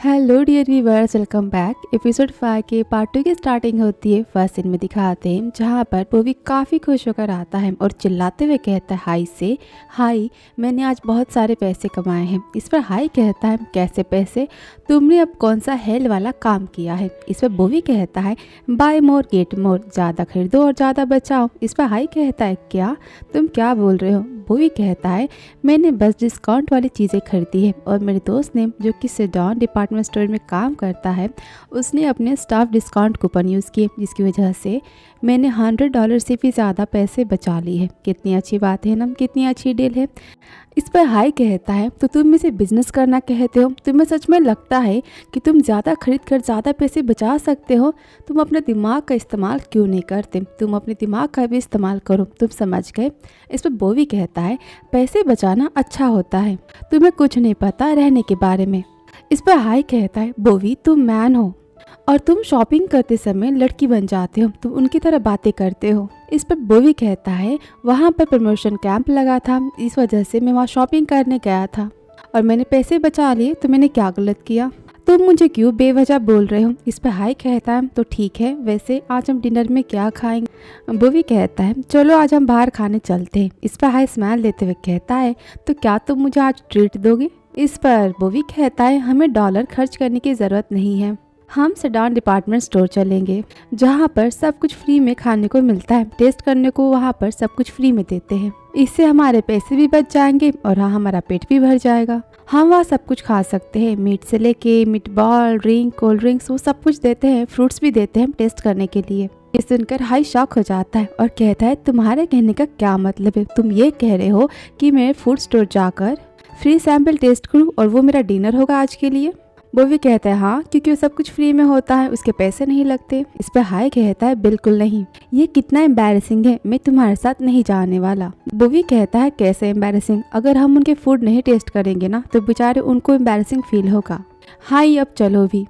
Hello dear viewers, welcome back. Episode 5 के part 2 की starting होती है। फर्स्ट सीन में दिखाते हैं जहाँ पर बॉबी काफ़ी खुश होकर आता है और चिल्लाते हुए कहता है हाई से, हाई मैंने आज बहुत सारे पैसे कमाए हैं। इस पर हाई कहता है कैसे पैसे, तुमने अब कौन सा हेल वाला काम किया है। इस पर बॉबी कहता है बाय मोर गेट मोर, ज़्यादा खरीदो और ज़्यादा बचाओ। इस पर हाई कहता है क्या, तुम क्या बोल रहे हो। बॉबी कहता है मैंने बस डिस्काउंट वाली चीज़ें खरीदी है और मेरे दोस्त ने जो कि सेडॉन डिपार्टमेंट स्टोर में काम करता है उसने अपने स्टाफ डिस्काउंट कूपन यूज़ किए, जिसकी वजह से मैंने $100 से भी ज़्यादा पैसे बचा लिए हैं। कितनी अच्छी बात है ना, कितनी अच्छी डील है। इस पर हाई कहता है तो तुम इसे बिजनेस करना कहते हो, तुम्हें सच में लगता है कि तुम ज़्यादा खरीद कर ज़्यादा पैसे बचा सकते हो। तुम अपने दिमाग का इस्तेमाल क्यों नहीं करते, तुम अपने दिमाग का भी इस्तेमाल करो, तुम समझ गए। इस पर बॉबी कहता है पैसे बचाना अच्छा होता है, तुम्हें कुछ नहीं पता रहने के बारे में। इस पर हाई कहता है बॉबी तुम मैन हो और तुम शॉपिंग करते समय लड़की बन जाते हो, तुम उनकी तरह बातें करते हो। इस पर बॉबी कहता है वहाँ पर प्रमोशन कैंप लगा था, इस वजह से मैं वहाँ शॉपिंग करने गया था और मैंने पैसे बचा लिए, तो मैंने क्या गलत किया, तुम मुझे क्यों बेवजह बोल रहे हो। इस पर हाई कहता है तो ठीक है, वैसे आज हम डिनर में क्या खाएंगे। बॉबी कहता है चलो आज हम बाहर खाने चलते हैं। इस पर हाई स्माइल देते हुए कहता है तो क्या तुम मुझे आज ट्रीट दोगे। इस पर बॉबी कहता है हमें डॉलर खर्च करने की ज़रूरत नहीं है, हम सेडॉन डिपार्टमेंट स्टोर चलेंगे जहाँ पर सब कुछ फ्री में खाने को मिलता है, टेस्ट करने को वहाँ पर सब कुछ फ्री में देते हैं। इससे हमारे पैसे भी बच जाएंगे और हाँ हमारा पेट भी भर जाएगा। हम वहाँ सब कुछ खा सकते हैं, मीट से लेके meet ball, drink, cold drinks, वो सब कुछ देते हैं, फ्रूट्स भी देते हैं टेस्ट करने के लिए। ये सुनकर हाई शॉक हो जाता है और कहता है तुम्हारे कहने का क्या मतलब है, तुम ये कह रहे हो कि मैं फूड स्टोर जाकर फ्री सैंपल टेस्ट करूँ और वो मेरा डिनर होगा आज के लिए। बॉबी कहता है हाँ, क्योंकि वो सब कुछ फ्री में होता है, उसके पैसे नहीं लगते। इस पर हाई कहता है बिल्कुल नहीं, ये कितना एम्बैरेसिंग है, मैं तुम्हारे साथ नहीं जाने वाला। बॉबी कहता है कैसे एम्बैरेसिंग, अगर हम उनके फूड नहीं टेस्ट करेंगे ना तो बेचारे उनको एम्बैरेसिंग फील होगा। हाई अब चलो भी।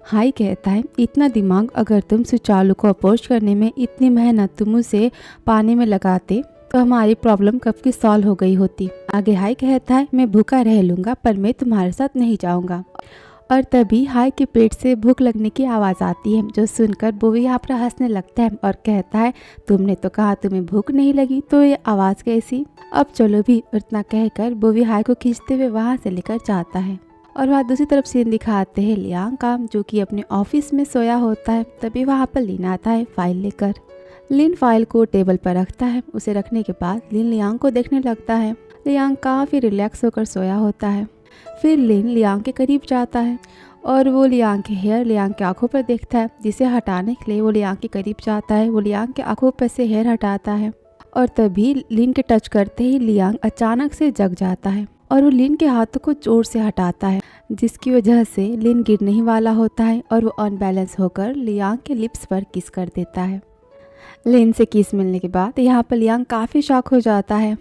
हाई कहता है इतना दिमाग अगर तुम सुचालू को अप्रोच करने में इतनी मेहनत तुम उसे पानी में लगाते तो हमारी प्रॉब्लम कब की सॉल्व हो गई होती। आगे हाई कहता है मैं भूखा रह लूँगा पर मैं तुम्हारे साथ नहीं जाऊँगा। और तभी हाई के पेट से भूख लगने की आवाज़ आती है, जो सुनकर बॉबी यहाँ पर हंसने लगता है और कहता है तुमने तो कहा तुम्हें भूख नहीं लगी, तो ये आवाज़ कैसी। अब चलो भी। इतना कहकर बॉबी हाई को खींचते हुए वहाँ से लेकर जाता है। और वहाँ दूसरी तरफ सीन दिखाते हैं लियांग का, जो कि अपने ऑफिस में सोया होता है। तभी वहाँ पर लिन आता है फाइल लेकर। लिन फाइल को टेबल पर रखता है, उसे रखने के बाद लिन लियांग को देखने लगता है। लियांग काफ़ी रिलैक्स होकर सोया होता है। फिर लिन लियांग के करीब जाता है और वो लियांग के हेयर लियांग की आंखों पर देखता है, जिसे हटाने के लिए वो लियांग के करीब जाता है। वो लियांग के आंखों पर से हेयर हटाता है और तभी लिन के टच करते ही लियांग अचानक से जग जाता है और वो लिन के हाथों को जोर से हटाता है, जिसकी वजह से लिन गिरने ही वाला होता है और वो अनबैलेंस होकर लियांग के लिप्स पर किस कर देता है। लिन से किस मिलने के बाद यहाँ पर लियांग काफ़ी शॉक हो जाता है।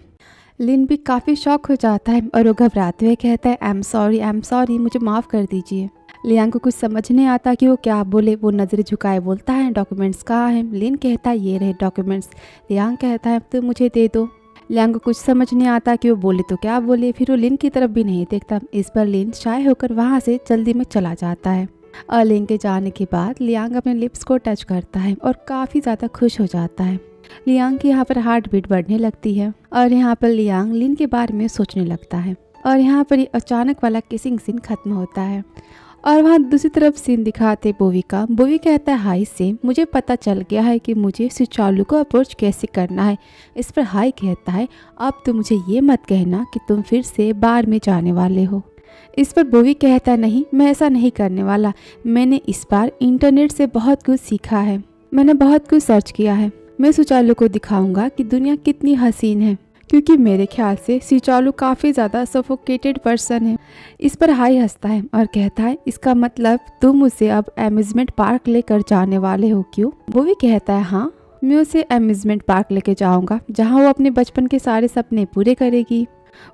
लिन भी काफ़ी शॉक हो जाता है और वो घबराते हुए कहता है आई एम सॉरी, मुझे माफ़ कर दीजिए। लियांग को कुछ समझ नहीं आता कि वो क्या बोले। वो नज़रें झुकाए बोलता है डॉक्यूमेंट्स कहाँ हैं। लिन कहता है ये रहे डॉक्यूमेंट्स। लियांग कहता है तो मुझे दे दो। लियांग को कुछ समझ नहीं आता कि वो बोले तो क्या बोले, फिर वो लिन की तरफ भी नहीं देखता। इस पर लिन शाय होकर वहाँ से जल्दी में चला जाता है। और लिन के जाने के बाद लियांग अपने लिप्स को टच करता है और काफ़ी ज़्यादा खुश हो जाता है। लियांग की यहाँ पर हार्ट बीट बढ़ने लगती है और यहाँ पर लियांग लिन के बारे में सोचने लगता है और यहाँ पर अचानक वाला किसिंग सीन खत्म होता है। और वहाँ दूसरी तरफ सीन दिखाते बॉबी का। बॉबी कहता है हाई से मुझे पता चल गया है कि मुझे सुचालू को अप्रोच कैसे करना है। इस पर हाई कहता है अब तो मुझे ये मत कहना कि तुम फिर से बार में जाने वाले हो। इस पर बॉबी कहता है नहीं, मैं ऐसा नहीं करने वाला, मैंने इस बार इंटरनेट से बहुत कुछ सीखा है, मैंने बहुत कुछ सर्च किया है, मैं सुचालू को दिखाऊंगा कि दुनिया कितनी हसीन है, क्योंकि मेरे ख्याल से सुचालू काफ़ी ज़्यादा सफोकेटेड पर्सन है। इस पर हाई हंसता है और कहता है इसका मतलब तुम उसे अब एम्यूजमेंट पार्क लेकर जाने वाले हो क्यों। वो भी कहता है हाँ, मैं उसे एम्यूजमेंट पार्क लेकर जाऊंगा जहाँ वो अपने बचपन के सारे सपने पूरे करेगी,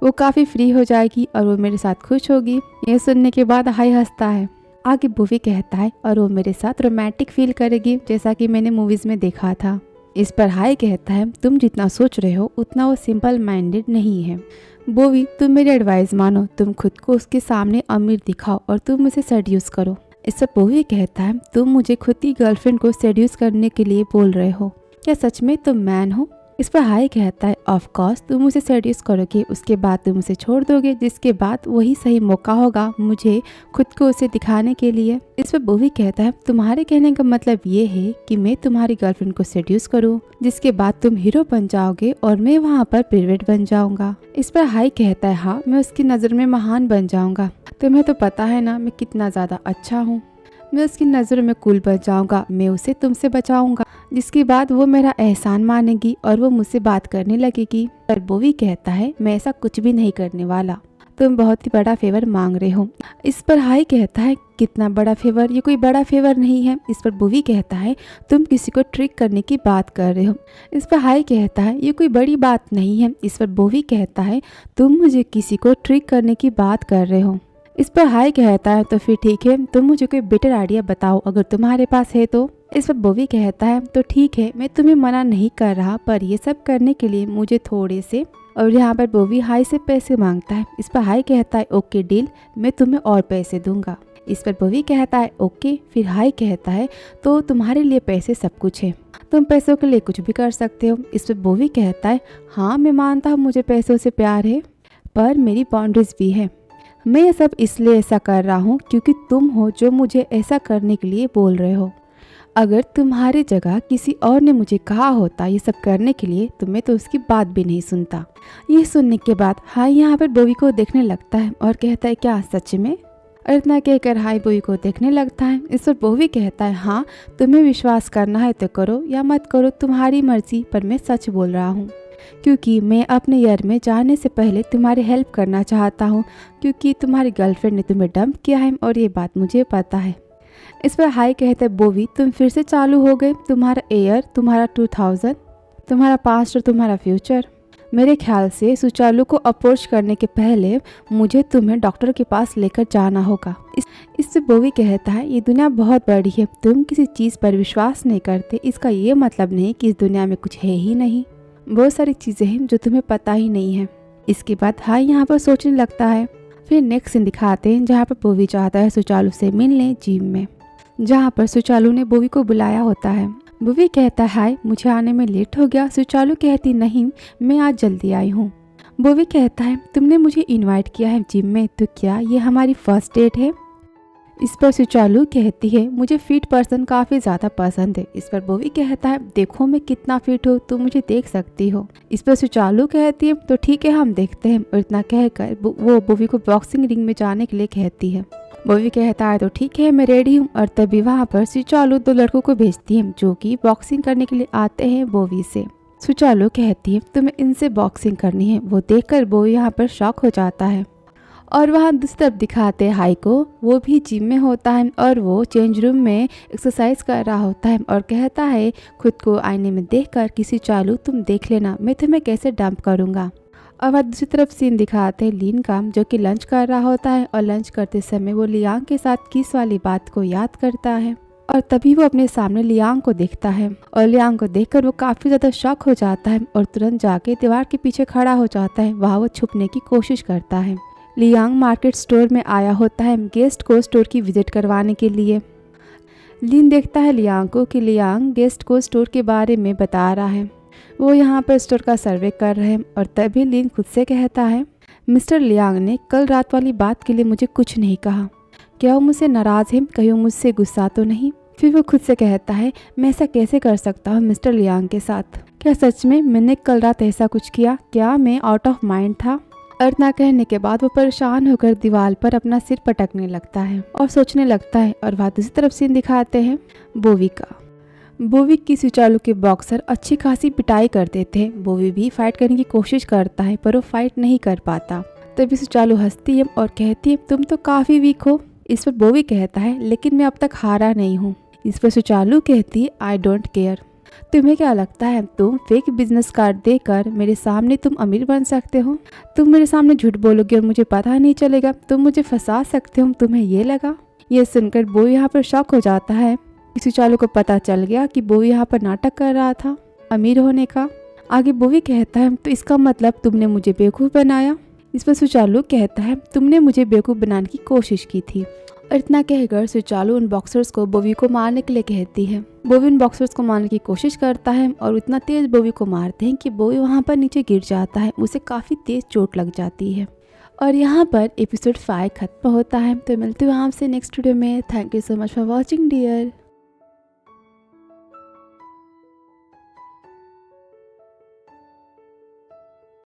वो काफ़ी फ्री हो जाएगी और वो मेरे साथ खुश होगी। ये सुनने के बाद हाई हंसता है। आगे बॉबी कहता है और वो मेरे साथ रोमांटिक फील करेगी जैसा कि मैंने मूवीज़ में देखा था। इस पर हाई कहता है तुम जितना सोच रहे हो उतना वो सिंपल माइंडेड नहीं है, बोवी तुम मेरी एडवाइस मानो, तुम खुद को उसके सामने अमीर दिखाओ और तुम उसे सेड्यूस करो। इस पर बोवी कहता है तुम मुझे खुद की गर्लफ्रेंड को सेड्यूस करने के लिए बोल रहे हो, क्या सच में तुम मैन हो? इस पर हाई कहता है ऑफ कोर्स तुम उसे सेड्यूस करोगे, उसके बाद तुम उसे छोड़ दोगे, जिसके बाद वही सही मौका होगा मुझे खुद को उसे दिखाने के लिए। इस पर बोवी कहता है तुम्हारे कहने का मतलब ये है कि मैं तुम्हारी गर्लफ्रेंड को सेड्यूस करूं, जिसके बाद तुम हीरो बन जाओगे और मैं वहाँ पर पिरवेट बन जाऊंगा। इस पर हाई कहता है हाँ, मैं उसकी नज़र में महान बन जाऊंगा। तुम्हें तो पता है ना मैं कितना ज़्यादा अच्छा हूँ। मैं उसकी नज़रों में कूल बन जाऊंगा, मैं उसे तुमसे बचाऊंगा, जिसके बाद वो मेरा एहसान मानेगी और वो मुझसे बात करने लगेगी। पर बोवी कहता है मैं ऐसा कुछ भी नहीं करने वाला, तुम बहुत ही बड़ा फेवर मांग रहे हो। इस पर हाई कहता है कितना बड़ा फेवर, ये कोई बड़ा फेवर नहीं है। इस पर बोवी कहता है तुम किसी को ट्रिक करने की बात कर रहे हो। इस पर हाई कहता है ये कोई बड़ी बात नहीं है। इस पर बोवी कहता है तुम मुझे किसी को ट्रिक करने की बात कर रहे हो। इस पर हाई कहता है तो फिर ठीक है, तुम मुझे कोई बेटर आइडिया बताओ अगर तुम्हारे पास है तो। इस पर बोवी कहता है तो ठीक है, मैं तुम्हें मना नहीं कर रहा, पर ये सब करने के लिए मुझे थोड़े से, और यहाँ पर बोवी हाई से पैसे मांगता है। इस पर हाई कहता है ओके डील, मैं तुम्हें और पैसे दूंगा। इस पर बोवी कहता है ओके। फिर हाई कहता है तो तुम्हारे लिए पैसे सब कुछ है, तुम पैसों के लिए कुछ भी कर सकते हो। इस पर बोवी कहता है हाँ मैं मानता हूँ मुझे पैसों से प्यार है, पर मेरी बाउंड्रीज भी है। मैं ये सब इसलिए ऐसा कर रहा हूँ क्योंकि तुम हो जो मुझे ऐसा करने के लिए बोल रहे हो। अगर तुम्हारी जगह किसी और ने मुझे कहा होता ये सब करने के लिए तो मैं तो उसकी बात भी नहीं सुनता। ये सुनने के बाद हाई यहाँ पर बोवी को देखने लगता है और कहता है क्या सच में? और इतना कहकर हाई बोवी को देखने लगता है। इस पर बोवी कहता है हाँ, तुम्हें विश्वास करना है तो करो या मत करो, तुम्हारी मर्जी, पर मैं सच बोल रहा हूँ क्योंकि मैं अपने ईयर में जाने से पहले तुम्हारी हेल्प करना चाहता हूँ, क्योंकि तुम्हारी गर्लफ्रेंड ने तुम्हें डंप किया है और ये बात मुझे पता है। इस पर हाई कहते हैं बोवी तुम फिर से चालू हो गए, तुम्हारा ईयर, तुम्हारा 2000, तुम्हारा पास्ट और तुम्हारा फ्यूचर। मेरे ख्याल से सुचालू को अप्रोच करने के पहले मुझे तुम्हें डॉक्टर के पास लेकर जाना होगा। इससे बोवी कहता है ये दुनिया बहुत बड़ी है, तुम किसी चीज़ पर विश्वास नहीं करते, इसका ये मतलब नहीं कि इस दुनिया में कुछ है ही नहीं, बहुत सारी चीज़ें हैं जो तुम्हें पता ही नहीं है। इसके बाद हाई यहाँ पर सोचने लगता है। फिर नेक्स्ट सीन दिखाते हैं जहाँ पर बोवी चाहता है सुचालू से मिलने जिम में, जहाँ पर सुचालू ने बोवी को बुलाया होता है। बोवी कहता है हाय मुझे आने में लेट हो गया। सुचालू कहती नहीं मैं आज जल्दी आई हूँ। बोवी कहता है तुमने मुझे इनवाइट किया है जिम में, तो क्या ये हमारी फर्स्ट डेट है? इस पर सुचालू कहती है मुझे फिट पर्सन काफ़ी ज़्यादा पसंद है। इस पर बोवी कहता है देखो मैं कितना फिट हूँ, तुम मुझे देख सकती हो। इस पर सुचालू कहती है तो ठीक है हम देखते हैं, और इतना कहकर वो बोवी को बॉक्सिंग रिंग में जाने के लिए कहती है। बोवी कहता है तो ठीक है मैं रेडी हूँ, और तभी वहाँ पर सुचालू 2 लड़कों को भेजती है जो कि बॉक्सिंग करने के लिए आते हैं बोवी से। सुचालू कहती है तुम्हें इनसे बॉक्सिंग करनी है। वो देखकर बोवी यहाँ पर शॉक हो जाता है। और वहाँ दूसरी तरफ दिखाते हैं हाई को, वो भी जिम में होता है और वो चेंज रूम में एक्सरसाइज कर रहा होता है और कहता है खुद को आईने में देखकर कि सुचालू तुम देख लेना मैं तुम्हें कैसे डंप करूँगा। और वह दूसरी तरफ सीन दिखाते हैं लीन का, जो कि लंच कर रहा होता है और लंच करते समय वो लियांग के साथ किस वाली बात को याद करता है, और तभी वो अपने सामने लियांग को देखता है और लियांग को देखकर वो काफ़ी ज़्यादा शॉक हो जाता है और तुरंत जाके दीवार के पीछे खड़ा हो जाता है। वहाँ वो छुपने की कोशिश करता है। लियांग मार्केट स्टोर में आया होता है गेस्ट को स्टोर की विजिट करवाने के लिए। लीन देखता है लियांग को कि लियांग गेस्ट को स्टोर के बारे में बता रहा है, वो यहाँ पर स्टोर का सर्वे कर रहे हैं। और तभी लीन खुद से कहता है मिस्टर लियांग ने कल रात वाली बात के लिए मुझे कुछ नहीं कहा, क्या वो मुझसे नाराज़ है, कहीं वो मुझसे गुस्सा तो नहीं? फिर वो खुद से कहता है मैं ऐसा कैसे कर सकता हूँ मिस्टर लियांग के साथ, क्या सच में मैंने कल रात ऐसा कुछ किया, क्या मैं आउट ऑफ माइंड था? और इतना कहने के बाद वो परेशान होकर दीवार पर अपना सिर पटकने लगता है और सोचने लगता है। और वहाँ दूसरी तरफ सीन दिखाते हैं बोवी का। बोवी की सुचालू के बॉक्सर अच्छी खासी पिटाई कर देते हैं। बोवी भी फाइट करने की कोशिश करता है पर वो फाइट नहीं कर पाता। तभी सुचालू हंसती है और कहती है तुम तो काफ़ी वीक हो। इस पर बोवी कहता है लेकिन मैं अब तक हारा नहीं हूँ। इस पर सुचालू कहती है आई डोंट केयर, तुम्हें क्या लगता है तुम फेक बिजनेस कार्ड देकर मेरे सामने तुम अमीर बन सकते हो? तुम मेरे सामने झूठ बोलोगे और मुझे पता नहीं चलेगा, तुम मुझे फंसा सकते हो, तुम्हें ये लगा? ये सुनकर बोवी यहाँ पर शॉक हो जाता है। सुचालू को पता चल गया कि बोवी यहाँ पर नाटक कर रहा था अमीर होने का। आगे बोवी कहता है तो इसका मतलब तुमने मुझे बेवकूफ़ बनाया? जिस पर सुचालू कहता है तुमने मुझे बेवकूफ़ बनाने की कोशिश की थी। और इतना कहकर सुचालू उन बॉक्सर्स को बोवी को मारने के लिए कहती है। बोवी उन बॉक्सर्स को मारने की कोशिश करता है और इतना तेज बोवी को मारते हैं कि बोवी वहाँ पर नीचे गिर जाता है, उसे काफ़ी तेज चोट लग जाती है। और यहाँ पर एपिसोड 5 खत्म होता है। तो मिलते हैं आपसे नेक्स्ट वीडियो में। Thank you so much for watching dear.